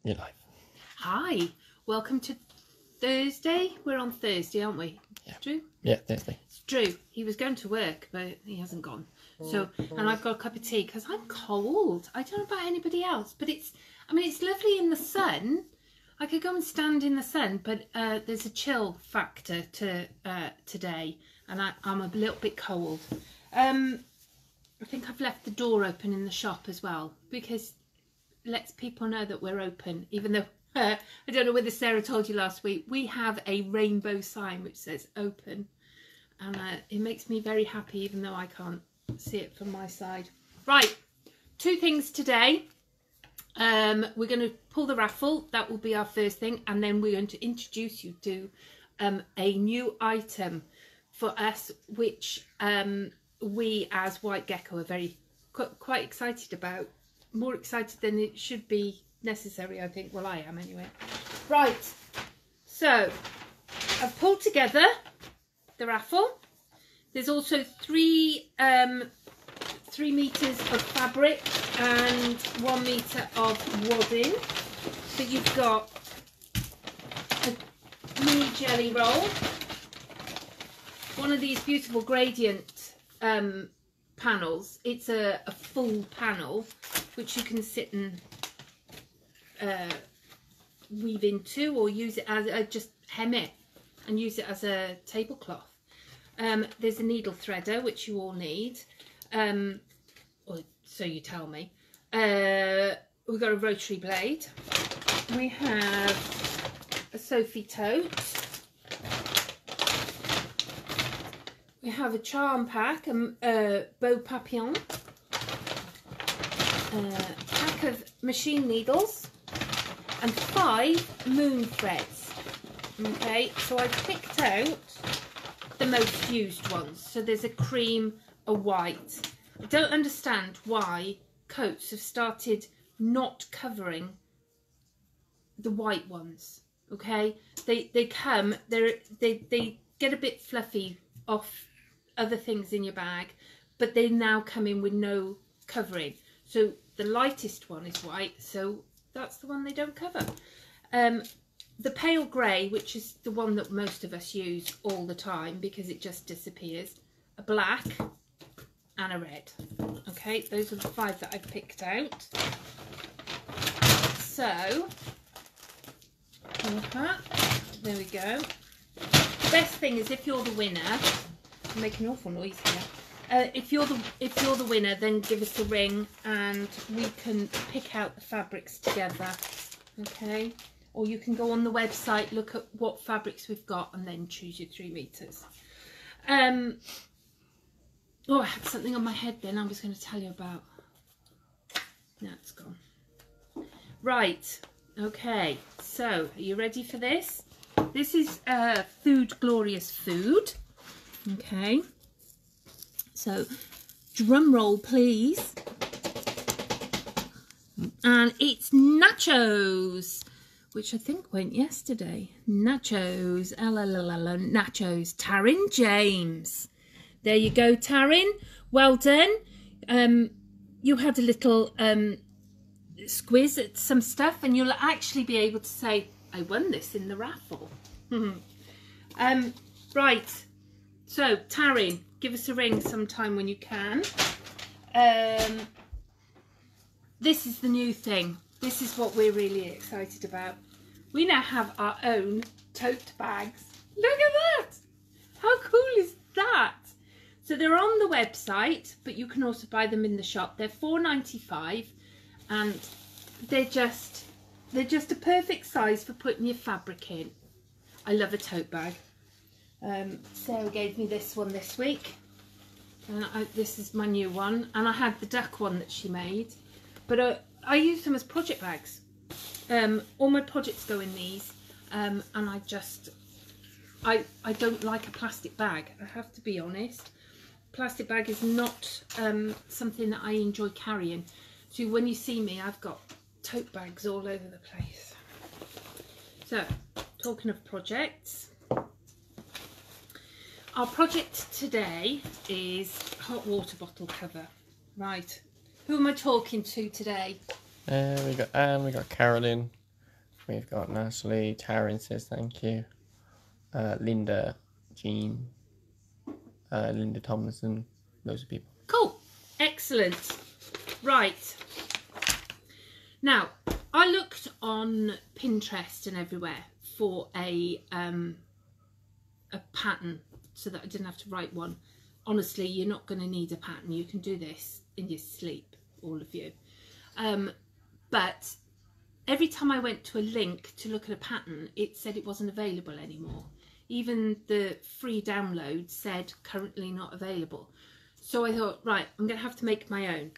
You're live. Hi, welcome to Thursday. We're on Thursday, aren't we? Yeah. Drew? Yeah, Thursday. It's Drew. He was going to work, but he hasn't gone. So, and I've got a cup of tea because I'm cold. I don't know about anybody else, but it's lovely in the sun. I could go and stand in the sun, but there's a chill factor to today, and I'm a little bit cold. I think I've left the door open in the shop as well because lets people know that we're open, even though I don't know whether Sarah told you last week, we have a rainbow sign which says open, and it makes me very happy even though I can't see it from my side. Right, two things today. We're going to pull the raffle, that will be our first thing, and then we're going to introduce you to a new item for us which we as White Gecko are very quite excited about. More excited than it should be necessary, I think. Well, I am anyway. Right, so I've pulled together the raffle. There's also three meters of fabric and 1 meter of wadding. So you've got a mini jelly roll, one of these beautiful gradient panels. It's a full panel which you can sit and weave into, or use it as just hem it and use it as a tablecloth. There's a needle threader which you all need, or so you tell me. We've got a rotary blade. We have a Sophie tote. We have a charm pack, a bow papillon, a pack of machine needles, and 5 moon threads. Okay, so I picked out the most used ones. So there's a cream, a white. I don't understand why coats have started not covering the white ones. Okay, they get a bit fluffy off other things in your bag, but they now come in with no covering. So the lightest one is white, so that's the one they don't cover. The pale grey, which is the one that most of us use all the time because it just disappears, a black and a red. Okay, those are the 5 that I've picked out. So there we go. The best thing is if you're the winner, I'm making an awful noise here. If you're the winner, then give us a ring and we can pick out the fabrics together. Okay, or you can go on the website, look at what fabrics we've got, and then choose your 3 meters. Oh, I had something on my head then I was going to tell you about. No, it's gone. Right, okay, so are you ready for this? This is Food Glorious Food. Okay, so drum roll please. And it's nachos, which I think went yesterday. Nachos, nachos, Taryn James. There you go, Taryn. Well done. You had a little squiz at some stuff, and you'll actually be able to say, I won this in the raffle. Right. So, Taryn, give us a ring sometime when you can. This is the new thing. This is what we're really excited about. We now have our own tote bags. Look at that! How cool is that? So they're on the website, but you can also buy them in the shop. They're $4.95, and they're just a perfect size for putting your fabric in. I love a tote bag. Sarah gave me this one this week. This is my new one, and I had the duck one that she made, but I use them as project bags. All my projects go in these, and I don't like a plastic bag. I have to be honest. Plastic bag is not something that I enjoy carrying. So when you see me, I've got tote bags all over the place. So, talking of projects, our project today is hot water bottle cover. Right, who am I talking to today? We got Anne, we got Carolyn, We've got Natalie, Taryn says thank you. Linda, Jean, Linda Tomlinson, loads of people. Cool. Excellent. Right. Now, I looked on Pinterest and everywhere for a pattern so that I didn't have to write one. Honestly, you're not going to need a pattern. You can do this in your sleep, all of you. But every time I went to a link to look at a pattern, it said it wasn't available anymore. Even the free download said currently not available. So I thought, right, I'm going to have to make my own.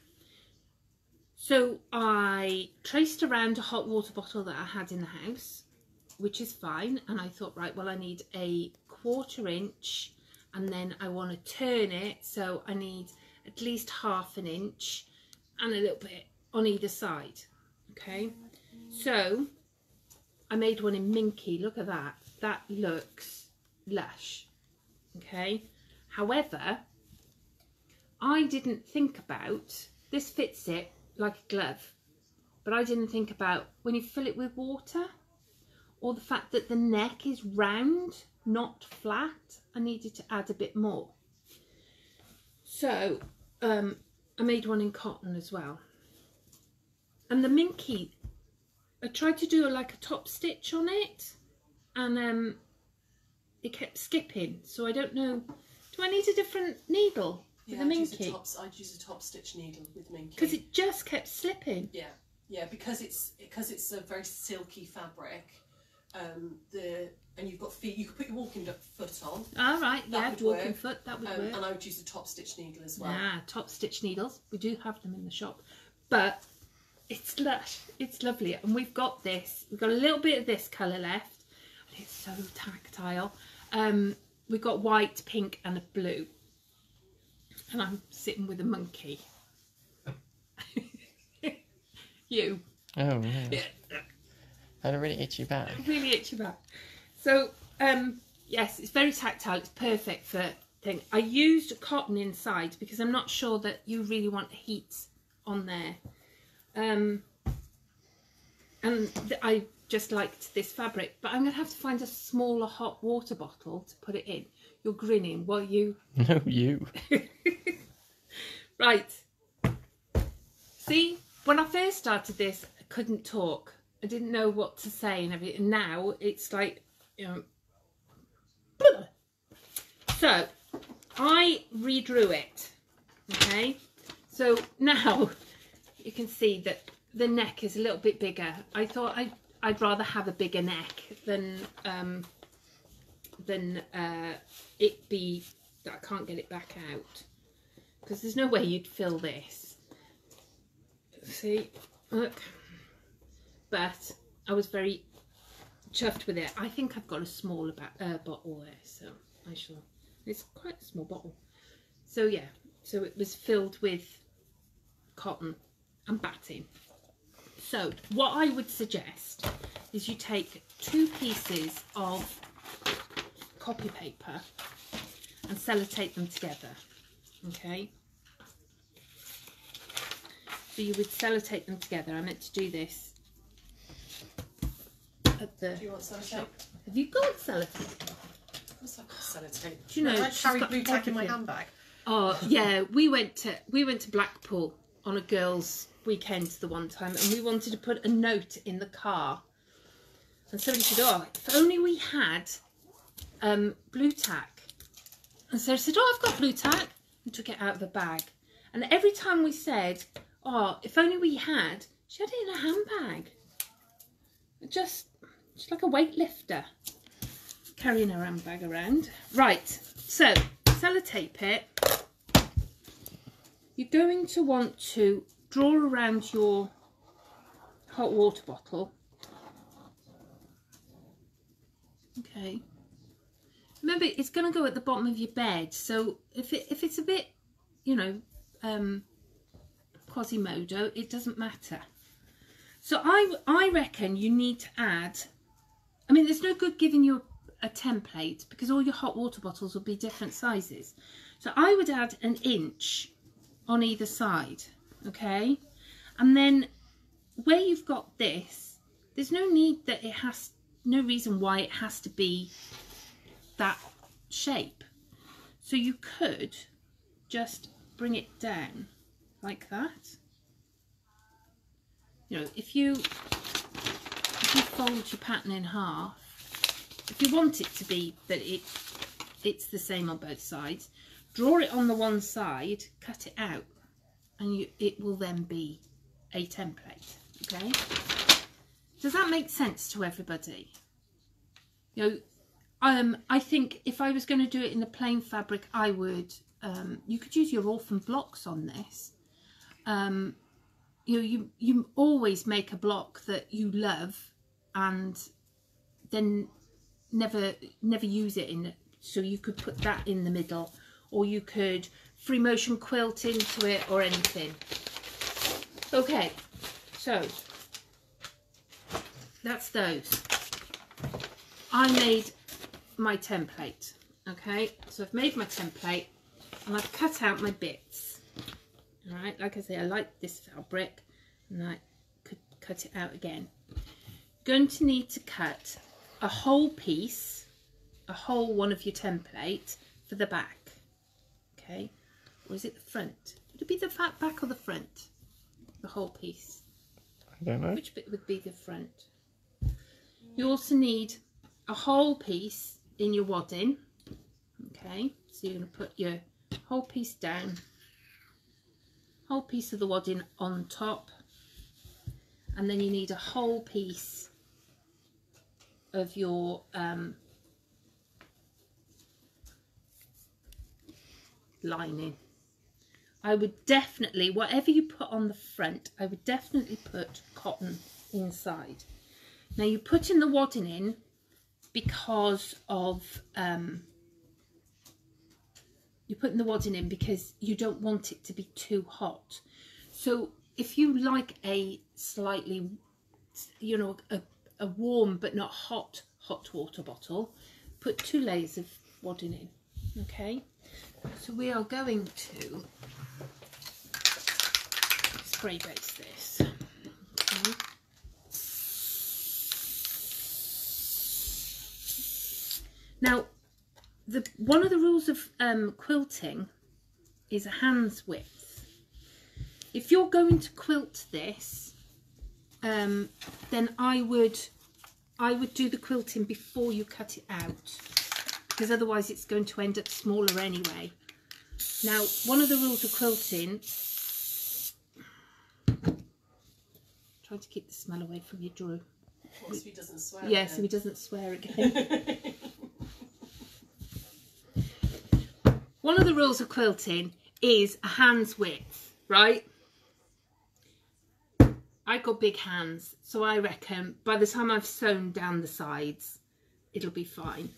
So I traced around a hot water bottle that I had in the house, which is fine. And I thought, right, well, I need a 1/4 inch and then I want to turn it. So I need at least 1/2 inch and a little bit on either side. Okay. So I made one in Minky. Look at that. That looks lush. Okay. However, I didn't think about, this fits it like a glove, but I didn't think about when you fill it with water, or the fact that the neck is round, not flat. I needed to add a bit more. So I made one in cotton as well. And the Minky, I tried to do like a top stitch on it, and it kept skipping. So I don't know, do I need a different needle? Yeah, the Minky? I'd use a top stitch needle with Minky. Because it just kept slipping. Yeah, yeah, because it's a very silky fabric. And you've got feet. You could put your walking foot on. All right, yeah, would walking work. foot, that would work. And I would use a top stitch needle as well. Yeah, top stitch needles. We do have them in the shop, but it's lush. It's lovely, and we've got this. We've got a little bit of this colour left, and it's so tactile. We've got white, pink, and a blue. And I'm sitting with a monkey. You. Oh, yeah. I had a really itchy back. Really itchy back. So, yes, it's very tactile. It's perfect for thing. I used cotton inside because I'm not sure that you really want heat on there. And I just liked this fabric. But I'm going to have to find a smaller hot water bottle to put it in. You're grinning. Well, you... No, you. Right. See, when I first started this, I couldn't talk. I didn't know what to say and everything. And now it's like, you know. Blah. So I redrew it. Okay. So now you can see that the neck is a little bit bigger. I thought I'd rather have a bigger neck than it be that I can't get it back out, because there's no way you'd fill this. See, look. But I was very chuffed with it. I think I've got a smaller bottle there, so I shall. It's quite a small bottle. So yeah, so it was filled with cotton and batting. So what I would suggest is you take 2 pieces of copy paper and sellotape them together. Okay. So you would sellotape them together. I meant to do this at the. Do you want sellotape? Shop. Have you got sellotape? Of course I've got sellotape. Do you know? I carry blue tack in my handbag. Oh yeah, we went to Blackpool on a girls' weekend the one time, and we wanted to put a note in the car, and somebody said, "Oh, if only we had blue tack." And so I said, "Oh, I've got blue tack," and took it out of a bag. And every time we said, "Oh, if only we had," she had it in her handbag. Just like a weightlifter, carrying her handbag around. Right, so sellotape it. You're going to want to draw around your hot water bottle. Okay. Remember, it's going to go at the bottom of your bed, so if it's a bit, you know, Quasimodo, it doesn't matter. So I reckon you need to add, I mean, there's no good giving you a template because all your hot water bottles will be different sizes. So I would add 1 inch on either side, okay? And then where you've got this, There's no need that no reason why it has to be that shape. So you could just bring it down like that. You know, if you fold your pattern in half, if you want it to be that it's the same on both sides, draw it on the one side, cut it out, and it will then be a template. Okay, does that make sense to everybody? You know, I think if I was going to do it in the plain fabric, I would you could use your orphan blocks on this. You know, you always make a block that you love and then never use it in it. So you could put that in the middle, or you could free motion quilt into it or anything. Okay, so that's those. I made my template. Okay, so I've made my template and I've cut out my bits. All right, like I say, I like this fabric, and I could cut it out again. Going to need to cut a whole piece, a whole one of your template for the back. Okay, or is it the front? Would it be the back or the front? The whole piece. I don't know. Which bit would be the front? You also need a whole piece in your wadding. Okay, so you're going to put your whole piece down, whole piece of the wadding on top, and then you need a whole piece of your lining. I would definitely, whatever you put on the front, I would definitely put cotton inside. Now you're putting the wadding in because of you're putting the wadding in because you don't want it to be too hot. So if you like a slightly, you know, a warm but not hot water bottle, put 2 layers of wadding in. Okay, so we are going to spray base this. Okay. Now, one of the rules of quilting is a hand's width. If you're going to quilt this, then I would do the quilting before you cut it out, because otherwise it's going to end up smaller anyway. Now, one of the rules of quilting, try to keep the smell away from your Drew. What, so he doesn't swear? Yeah, again? so he doesn't swear again. One of the rules of quilting is a hand's width, right? I've got big hands, so I reckon by the time I've sewn down the sides, it'll be fine.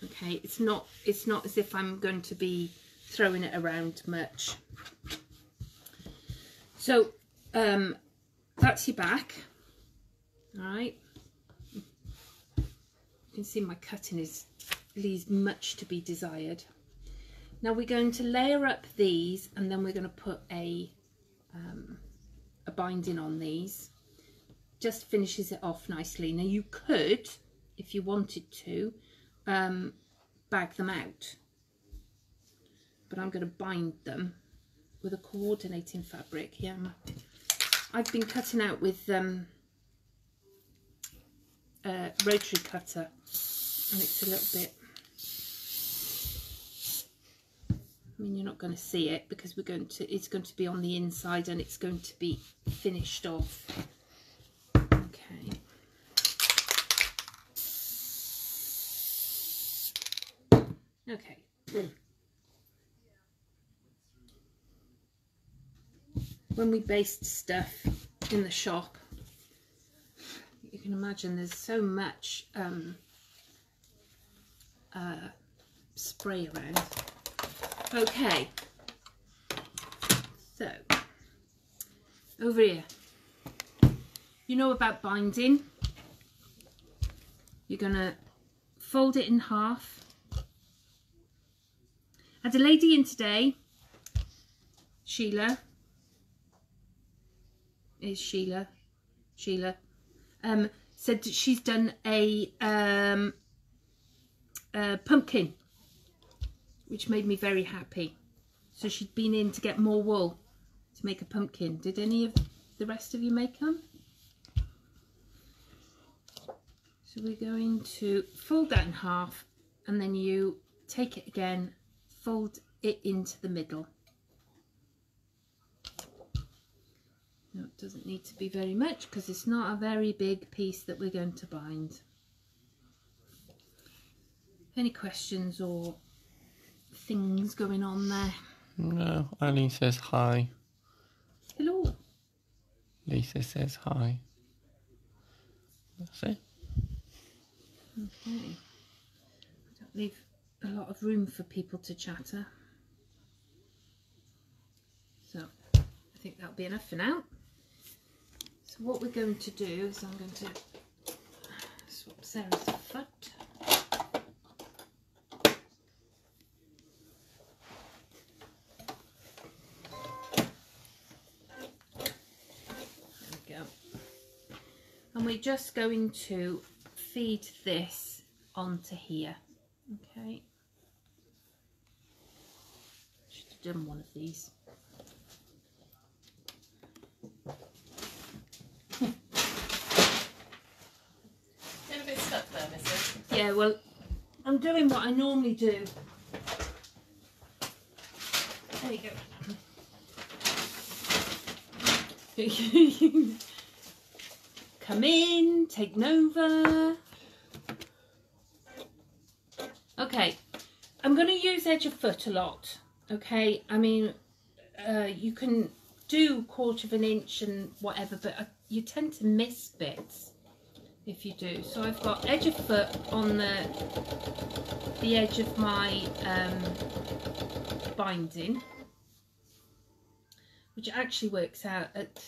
Okay, it's not as if I'm going to be throwing it around much. So that's your back. All right. You can see my cutting leaves much to be desired. Now we're going to layer up these, and then we're going to put a binding on these. Just finishes it off nicely. Now you could, if you wanted to, bag them out, but I'm going to bind them with a coordinating fabric. Yeah, I've been cutting out with rotary cutter, and it's a little bit, I mean, you're not going to see it because it's going to be on the inside and it's going to be finished off. Okay. Okay. When we baste stuff in the shop, you can imagine there's so much spray around. Okay, so over here, you know about binding. You're gonna fold it in half. I had a lady in today, Sheila. said that she's done a pumpkin, which made me very happy. So she'd been in to get more wool to make a pumpkin. Did any of the rest of you make them? So we're going to fold that in half, and then you take it again, fold it into the middle. No, it doesn't need to be very much because it's not a very big piece that we're going to bind. Any questions or things going on there? No, Annie says hi. Hello. Lisa says hi. That's it. Okay. I don't leave a lot of room for people to chatter. So I think that'll be enough for now. So what we're going to do is I'm going to swap Sarah's foot. There we go. And we're just going to feed this onto here. Okay. Should have done one of these. Get a bit stuck there, Missy. Yeah, well, I'm doing what I normally do. There you go. Come in, take Nova. Okay, I'm going to use edge of foot a lot. Okay, I mean, you can do 1/4 of an inch and whatever, but you tend to miss bits if you do. So I've got edge of foot on the edge of my binding, which actually works out at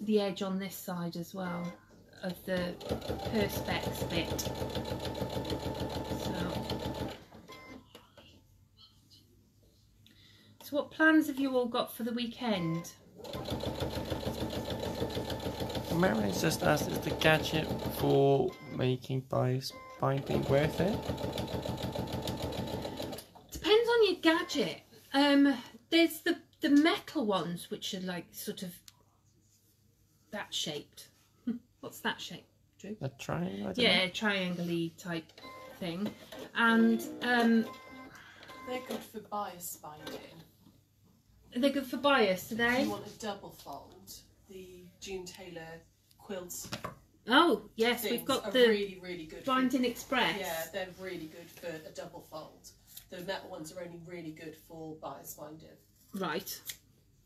the edge on this side as well of the perspex bit. So what plans have you all got for the weekend? Marilyn's just asked, is the gadget for making binding worth it? Depends on your gadget. There's the metal ones, which are like sort of that shaped. What's that shape, Drew? A triangle? Yeah, triangle-y type thing. And they're good for bias binding. they're good for bias, are If they? you want a double fold, the June Taylor quilts Oh, yes, things we've got are the really, really good. Binding Express. Yeah, they're really good for a double fold. The metal ones are only really good for bias binding. Right.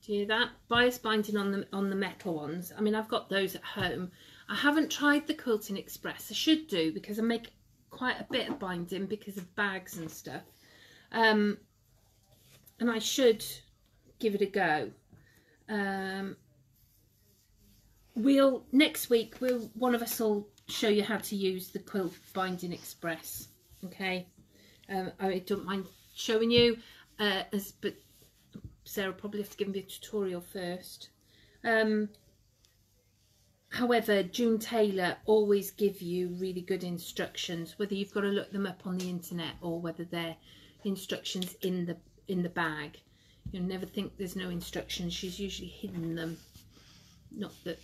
Do you hear that? Bias binding on the metal ones. I mean, I've got those at home. I haven't tried the Quilting Express. I should do, because I make quite a bit of binding because of bags and stuff. And I should give it a go. Next week one of us will show you how to use the Quilt Binding Express. Okay. I don't mind showing you, but Sarah will probably have to give me a tutorial first. However, June Taylor always give you really good instructions, whether you've got to look them up on the internet or whether they're instructions in the bag. You'll never think there's no instructions. She's usually hidden them. Not that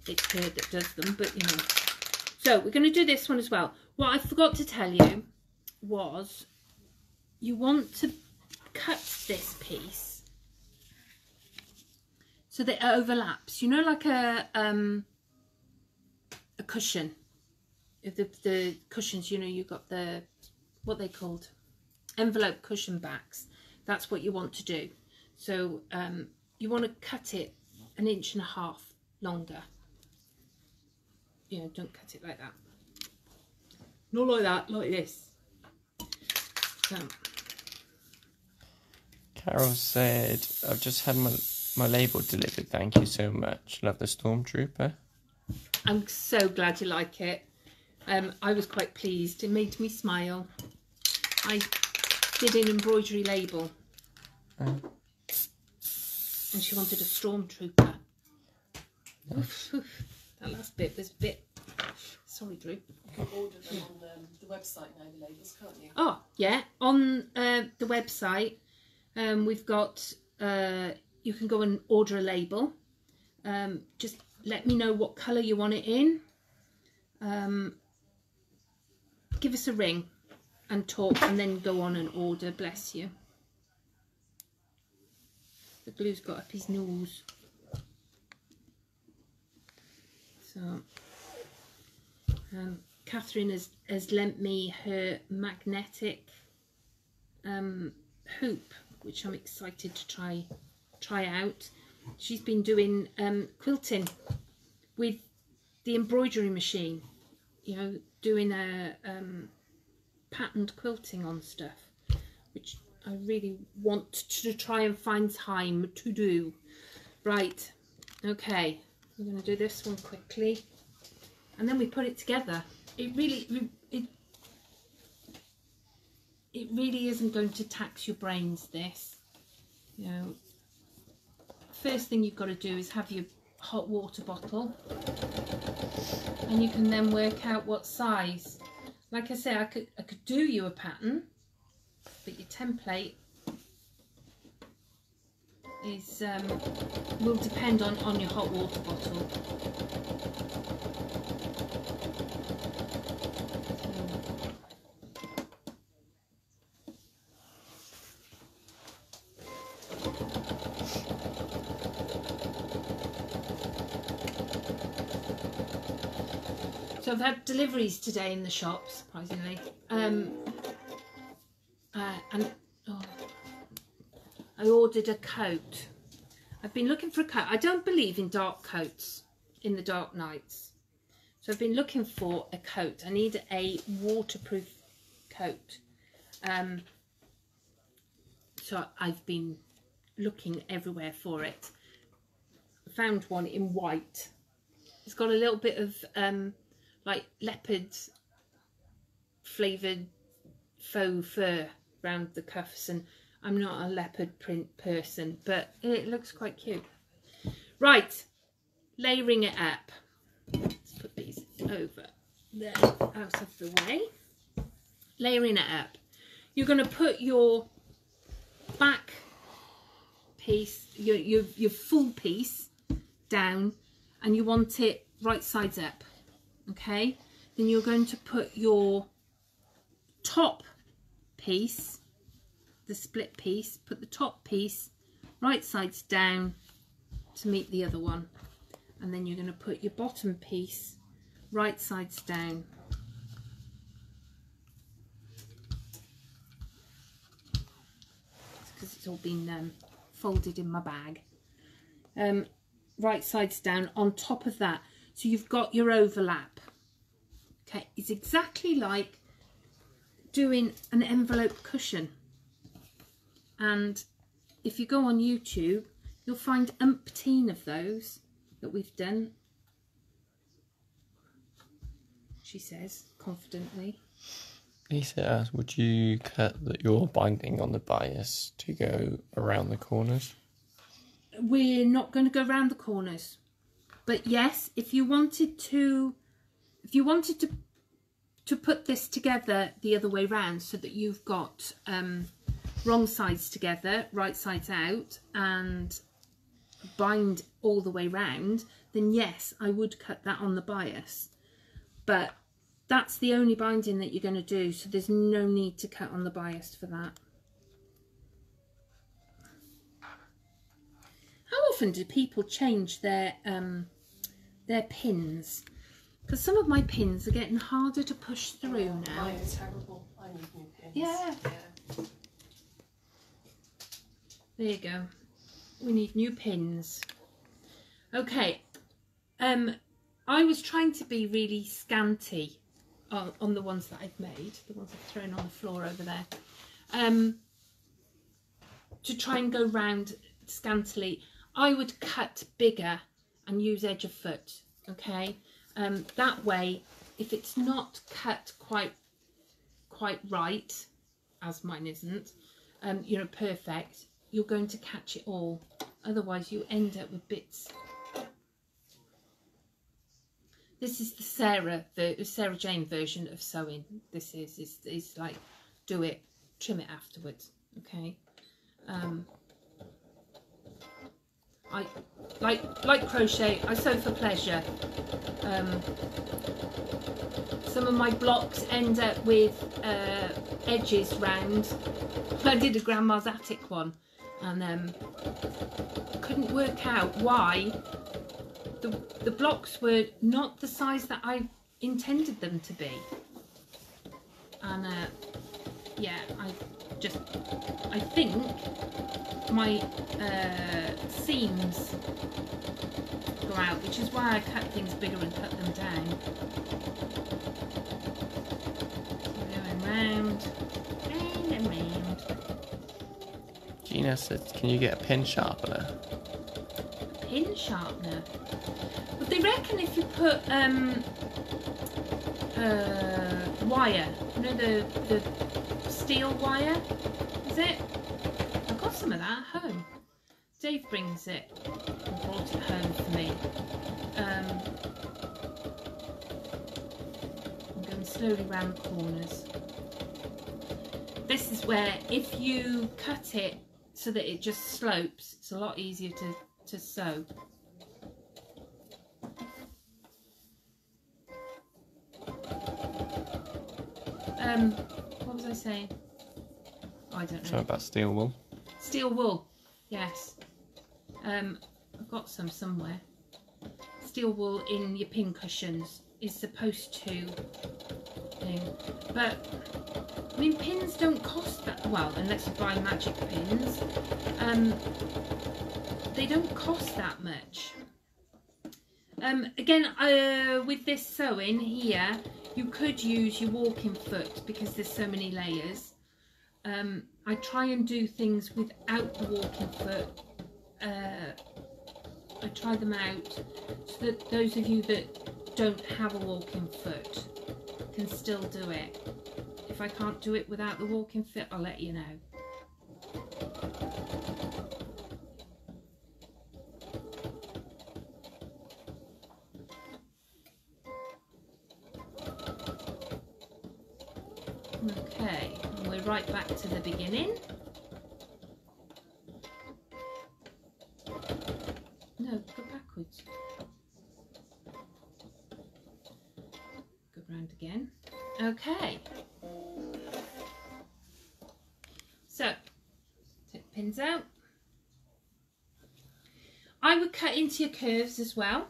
it's her that does them, but you know. So we're going to do this one as well. What I forgot to tell you was you want to cut this piece so that it overlaps. You know, like a cushion. The cushions, you know, you've got what they called envelope cushion backs. That's what you want to do. So you want to cut it 1.5 inches longer. You know, don't cut it like that. Not like that, like this. So. Carol said, I've just had my label delivered. Thank you so much. Love the Stormtrooper. I'm so glad you like it. I was quite pleased. It made me smile. I did an embroidery label. And she wanted a Stormtrooper. Nice. That last bit was a bit sorry, Drew. You can order them on the website now, the labels, can't you? Oh, yeah. On the website, we've got, you can go and order a label. Just let me know what colour you want it in. Give us a ring and talk, and then go on and order. Bless you. The glue's got up his nose. So, Catherine has lent me her magnetic hoop, which I'm excited to try out. She's been doing quilting with the embroidery machine, you know, doing a patterned quilting on stuff, which I really want to try and find time to do. Right, okay, we're going to do this one quickly, and then we put it together. It really isn't going to tax your brains, this. You know, first thing you've got to do is have your hot water bottle, and you can then work out what size. Like I say, I could do you a pattern, but your template is will depend on your hot water bottle. So I've had deliveries today in the shop, surprisingly, and I ordered a coat. I've been looking for a coat. I don't believe in dark coats in the dark nights, so I've been looking for a coat. I need a waterproof coat, so I've been looking everywhere for it. I found one in white. It's got a little bit of like leopard flavoured faux fur around the cuffs, and I'm not a leopard print person, but it looks quite cute. Right, layering it up. Let's put these over there, out of the way. Layering it up. You're going to put your back piece, your full piece down, and you want it right sides up. Okay, then you're going to put your top piece, the split piece, put the top piece right sides down to meet the other one, and then you're going to put your bottom piece right sides down. Because it's all been folded in my bag. Right sides down on top of that, so you've got your overlap. Okay, it's exactly like doing an envelope cushion, and if you go on YouTube you'll find umpteen of those that we've done, she says confidently. Lisa asks, would you cut your binding on the bias to go around the corners? We're not going to go around the corners, but yes, if you wanted to put this together the other way round, so that you've got wrong sides together, right sides out, and bind all the way round, then yes, I would cut that on the bias. But that's the only binding that you're going to do, so there's no need to cut on the bias for that. How often do people change their pins? Because some of my pins are getting harder to push through now. Mine are terrible. I need new pins. Yeah. There you go. We need new pins. Okay. I was trying to be really scanty on the ones that I've made, the ones I've thrown on the floor over there, to try and go round scantily. I would cut bigger and use edge of foot. Okay. That way, if it's not cut quite right, as mine isn't, you know, perfect, you're going to catch it all. Otherwise you end up with bits. This is the Sarah Jane version of sewing. This is like, do it, trim it afterwards. Okay. I like crochet. I sew for pleasure. Some of my blocks end up with edges round. I did a grandma's attic one, and couldn't work out why the blocks were not the size that I intended them to be. And yeah, I think my seams go out, which is why I cut things bigger and cut them down. Going round and round. Gina says, can you get a pen sharpener? A pin sharpener? But they reckon if you put wire, you know, the steel wire, is it? I've got some of that at home. Dave brings it and brought it home for me. I'm going slowly round the corners. This is where, if you cut it so that it just slopes, it's a lot easier to sew. What was I saying? Oh, I don't know. Something about steel wool. Steel wool, yes. I've got some somewhere. Steel wool in your pin cushions is supposed to but I mean, pins don't cost that well, unless you buy magic pins. They don't cost that much. Again, with this sewing here, you could use your walking foot because there's so many layers. I try and do things without the walking foot. I try them out so that those of you that don't have a walking foot can still do it. If I can't do it without the walking foot, I'll let you know. Okay, and we're right back to the beginning. No, go backwards. Go round again. Okay. So, take the pins out. I would cut into your curves as well.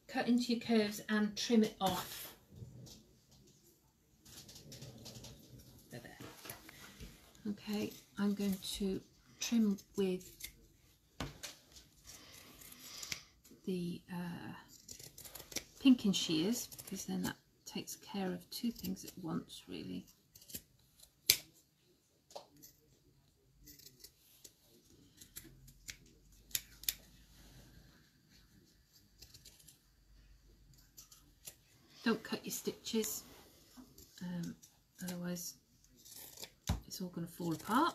Cut into your curves and trim it off. There. Okay, I'm going to trim with the pinking shears, because then that takes care of two things at once, really. Don't cut your stitches, otherwise it's all going to fall apart.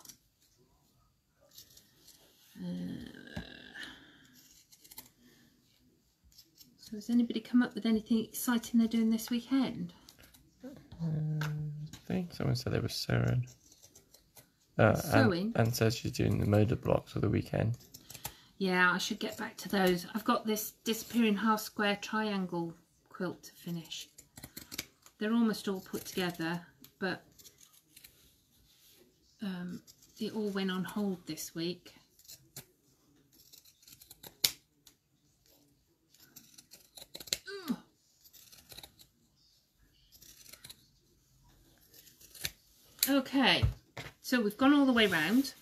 So has anybody come up with anything exciting they're doing this weekend? I think someone said they were sewing. Sewing? And says she's doing the motor blocks for the weekend. Yeah, I should get back to those. I've got this disappearing half square triangle quilt to finish. They're almost all put together, but it all went on hold this week. Okay, so we've gone all the way round.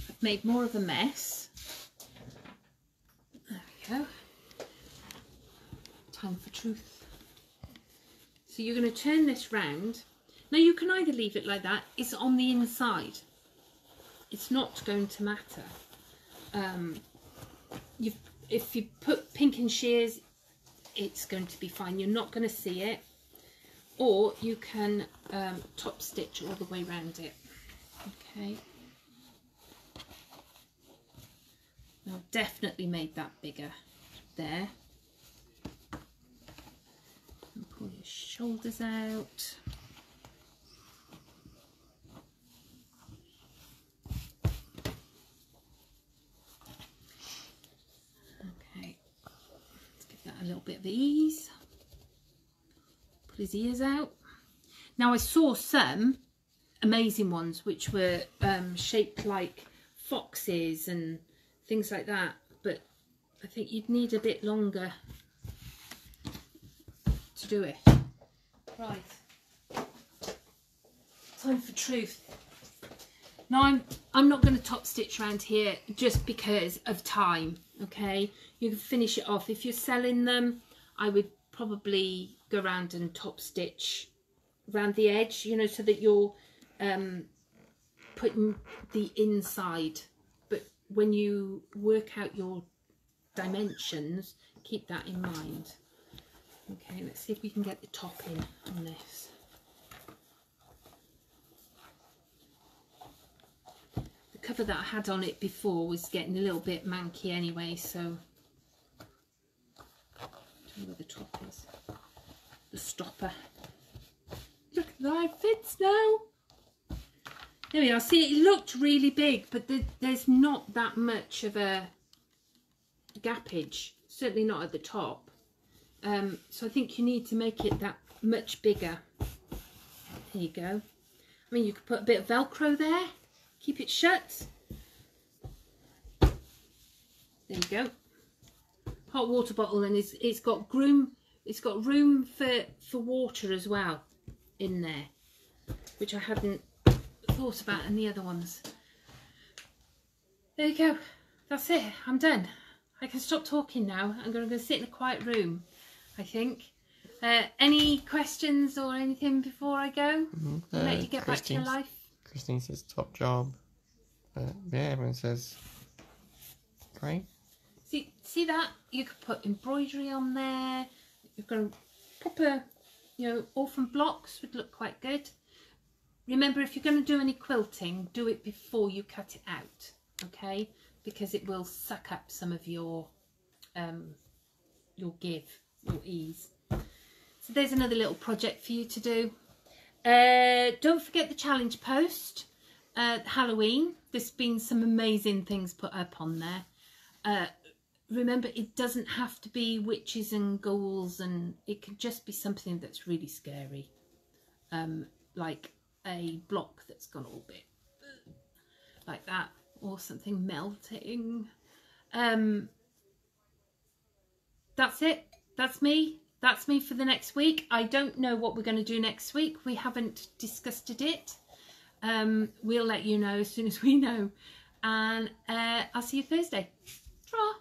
I've made more of a mess. There we go. Time for truth. So you're going to turn this round. Now you can either leave it like that. It's on the inside. It's not going to matter. If you put pinking shears, it's going to be fine. You're not going to see it. Or you can top stitch all the way around it. Okay. Now definitely made that bigger there. And pull your shoulders out. Okay, let's give that a little bit of ease. Pull his ears out. Now I saw some amazing ones which were shaped like foxes and things like that, but I think you'd need a bit longer to do it. Right, time for truth. Now I'm not going to top stitch around here just because of time, okay? You can finish it off. If you're selling them, I would probably go around and top stitch around the edge, you know, so that you're putting the inside, but when you work out your dimensions, keep that in mind. Okay, let's see if we can get the top in on this. The cover that I had on it before was getting a little bit manky anyway, so tell you where the top is. The stopper. Look at that, it fits now. There we are. See, it looked really big, but there's not that much of a gappage. Certainly not at the top. So I think you need to make it that much bigger. There you go. I mean, you could put a bit of Velcro there. Keep it shut. There you go. Hot water bottle, and it's got room. It's got room for water as well in there, which I hadn't thought about in the other ones. There you go. That's it. I'm done. I can stop talking now. I'm going to go sit in a quiet room, I think. Any questions or anything before I go? Let you get back to your life. Christine says top job. Yeah, everyone says great. See that? You could put embroidery on there. You've got a proper, you know, orphan blocks would look quite good. Remember, if you're going to do any quilting, do it before you cut it out, okay? Because it will suck up some of your ease. So there's another little project for you to do. Don't forget the challenge post. Halloween. There's been some amazing things put up on there. Remember, it doesn't have to be witches and ghouls, and it could just be something that's really scary, like a block that's gone all bit like that, or something melting. That's it. That's me for the next week. I don't know what we're going to do next week. We haven't discussed it. We'll let you know as soon as we know, and I'll see you Thursday. Ta-ra.